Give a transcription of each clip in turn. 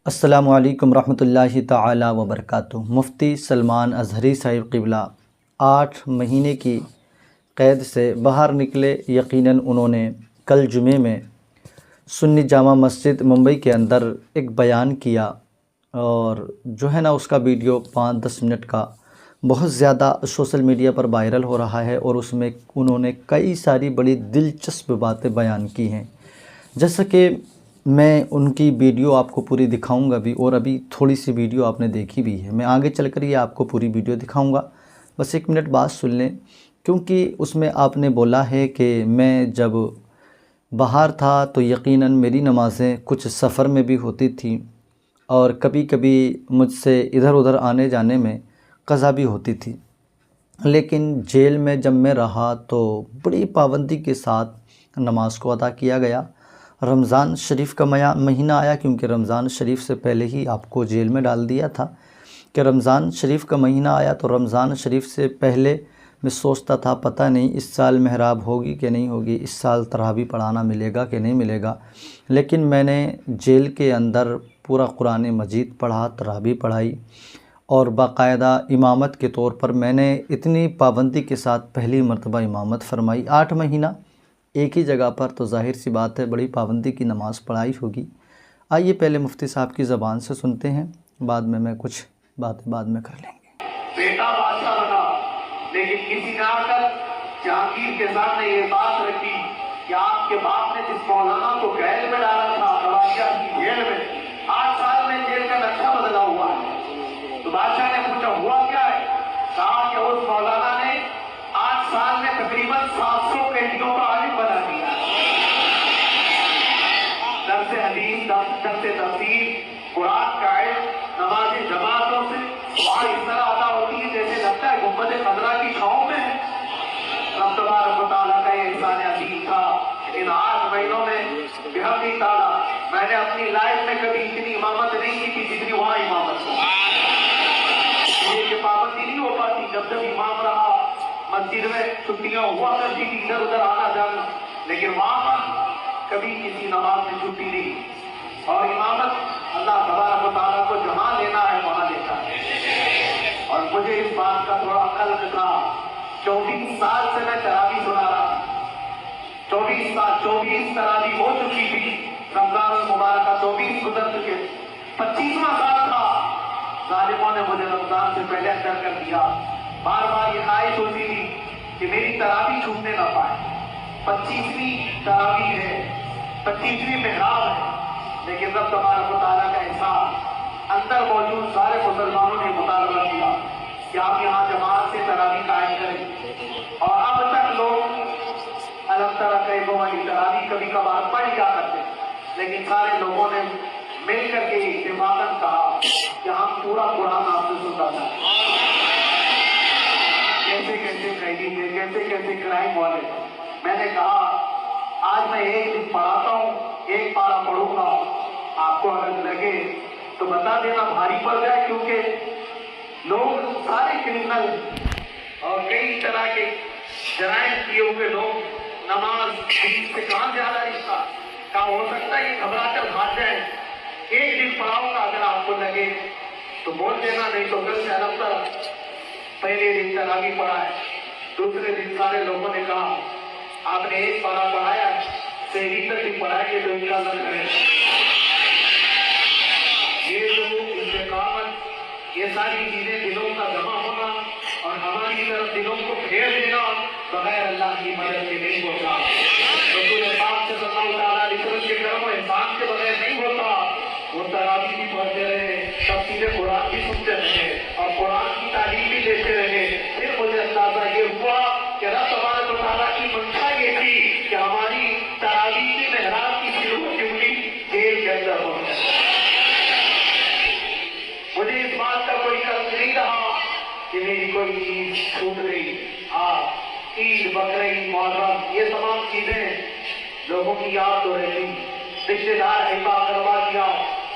السلام علیکم ورحمۃ اللہ تعالی وبرکاتہ۔ مفتی سلمان اظہری صاحب قبلہ 8 مہینے کی قید سے باہر نکلے۔ یقیناً انہوں نے کل جمعے میں سنی جامع مسجد ممبئی کے اندر ایک بیان کیا اور جو ہے نا اس کا ویڈیو 5-10 منٹ کا بہت زیادہ سوشل میڈیا پر وائرل ہو رہا ہے، اور اس میں انہوں نے کئی ساری بڑی دلچسپ باتیں بیان کی ہیں، جیسا کہ میں ان کی ویڈیو آپ کو پوری دکھاؤں گا بھی، اور ابھی تھوڑی سی ویڈیو آپ نے دیکھی بھی ہے۔ میں آگے چل کر یہ آپ کو پوری ویڈیو دکھاؤں گا، بس 1 منٹ بات سن لیں، کیونکہ اس میں آپ نے بولا ہے کہ میں جب باہر تھا تو یقیناً میری نمازیں کچھ سفر میں بھی ہوتی تھیں، اور کبھی کبھی مجھ سے ادھر ادھر آنے جانے میں قضا بھی ہوتی تھی، لیکن جیل میں جب میں رہا تو بڑی پابندی کے ساتھ نماز کو ادا کیا گیا۔ رمضان شریف کا مہینہ آیا، کیونکہ رمضان شریف سے پہلے ہی آپ کو جیل میں ڈال دیا تھا کہ رمضان شریف کا مہینہ آیا، تو رمضان شریف سے پہلے میں سوچتا تھا پتہ نہیں اس سال محراب ہوگی کہ نہیں ہوگی، اس سال تراویح پڑھانا ملے گا کہ نہیں ملے گا، لیکن میں نے جیل کے اندر پورا قرآن مجید پڑھا، تراویح پڑھائی، اور باقاعدہ امامت کے طور پر میں نے اتنی پابندی کے ساتھ پہلی مرتبہ امامت فرمائی۔ 8 مہینہ ایک ہی جگہ پر، تو ظاہر سی بات ہے بڑی پابندی کی نماز پڑھائی ہوگی۔ آئیے پہلے مفتی صاحب کی زبان سے سنتے ہیں، بعد میں کچھ باتیں بعد میں کر لیں گے۔ بیٹا بادشاہ بنا، لیکن کسی نے آ کر جہانگیر کے سامنے یہ بات رکھی کہ آپ کے باپ نے جس مولانا کو قید میں ڈالا تھا گواشیا کی جیل میں، 8 سال میں جیل کا نقشہ بدلا ہوا ہے۔ تو بادشاہ نے پوچھا ہوا کیا ہے؟ کہا کہ اس مولانا نے 8 سال میں تقریباً 700 قیدیوں کا عالم بنا دیا۔ درس حدیث، درس تفسیر، قرآن کا علم، نماز جماعتوں سے وہاں اس طرح ادا ہوتی ہے جیسے لگتا ہے گنبد خضرا کی چھاؤں میں ہے۔ رب تبارک و تعالیٰ کا یہ احسان عظیم تھا۔ ان 8 مہینوں میں بحمدہ تعالیٰ میں نے اپنی لائف میں کبھی اتنی امامت نہیں کی تھی جتنی وہاں امامت کی۔ یہ پابندی نہیں ہو پاتی، جب امام رہا مسجد میں چھٹیاں ہوا کرتی تھی، ادھر ادھر آنا جانا، لیکن وہاں پر کبھی کسی نماز میں چھٹی نہیں۔ اور امامت اللہ تبارک و تعالیٰ کو جہاں لینا ہے وہاں لیتا ہے۔ اور مجھے اس بات کا تھوڑا قلق تھا، 24 سال سے میں تراویح سنا رہا، 24 تراویح ہو چکی تھی، رمضان المبارکہ 24 گزر چکے، 25واں سال تھا، ظالموں نے مجھے رمضان سے پہلے اندر کر دیا۔ بار بار یہ خواہش ہوتی تھی کہ میری تراویح چھوٹنے نہ پائے۔ 25ویں تراویح ہے، 25ویں محراب ہے، لیکن رب تبارک و تعالیٰ کا احسان، اندر موجود سارے مسلمانوں نے مطالبہ کیا کہ آپ یہاں جماعت سے تراویح قائم کریں، اور اب تک لوگ الگ طرح کے والی تراویح کبھی کبھار پڑھ جا کرتے، لیکن سارے لوگوں نے مل کر کے اتفاقاً کہا کہ ہم پورا قرآن آپ سے سننا چاہتے ہیں۔ کیسے کیسے قیدی تھے، کیسے کیسے کرائم والے تھے۔ میں نے کہا آج میں ایک دن پڑھاتا ہوں، ایک پارہ پڑھوں گا، آپ کو اگر لگے تو بتا دینا، بھاری پڑ جائے، کیونکہ لوگ سارے کرمنل اور کئی طرح کے جرائم کیے ہوئے لوگ نماز دین سے کہاں زیادہ رشتہ، کہاں ہو سکتا ہے یہ گھبرا کر بھاگ جائیں۔ ایک دن پڑھاؤں گا، اگر آپ کو لگے تو بول دینا، نہیں تو گھر سے الگ طرح۔ پہلے دن تراویح پڑھا ہے، دوسرے دن سارے لوگوں نے کہا آپ نے ایک پارہ پڑھایا، سہری تک بھی پڑھائیے تو انشاءاللہ کریں۔ یہ جو استقامت، یہ ساری چیزیں دلوں کا جمع ہونا اور ہماری طرف دلوں کو پھیر دینا بغیر اللہ کی مدد کے نہیں ہوتا۔ رسول پاک صلی اللہ علیہ وسلم کے کرم و احسان کے بغیر نہیں ہوتا۔ وہ تراویح بھی پڑھتے رہے، تفسیر قرآن بھی سنتے رہے، اور قرآن کی تعلیم بھی دیتے رہے۔ پھر مجھے اندازہ یہ ہوا کہ رب تبارک و تعالیٰ کی منشا یہ تھی کہ ہماری تراویح کے محراب کی شروع ڈیوٹی جیل کے اندر ہو جائے۔ مجھے اس بات کا کوئی قرض نہیں رہا کہ میری کوئی چیز چھوٹ گئی۔ عید، بقرعید، محرم، یہ تمام چیزیں لوگوں کی یاد ہو رہی، رشتے دار حفا کروا دیا،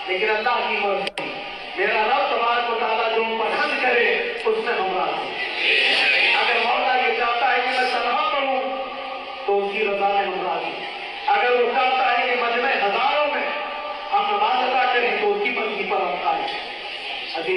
لیکن اللہ کی مرضی، میرا رب تبارک و تعالیٰ جو پسند کرے اس میں ہم راضی۔ اگر مولا یہ چاہتا ہے کہ میں تنہا پڑھوں تو اس کی رضا میں ہم راضی، اگر وہ چاہتا ہے کہ مجمع ہزاروں میں ہم نماز ادا کریں تو اس کی مرضی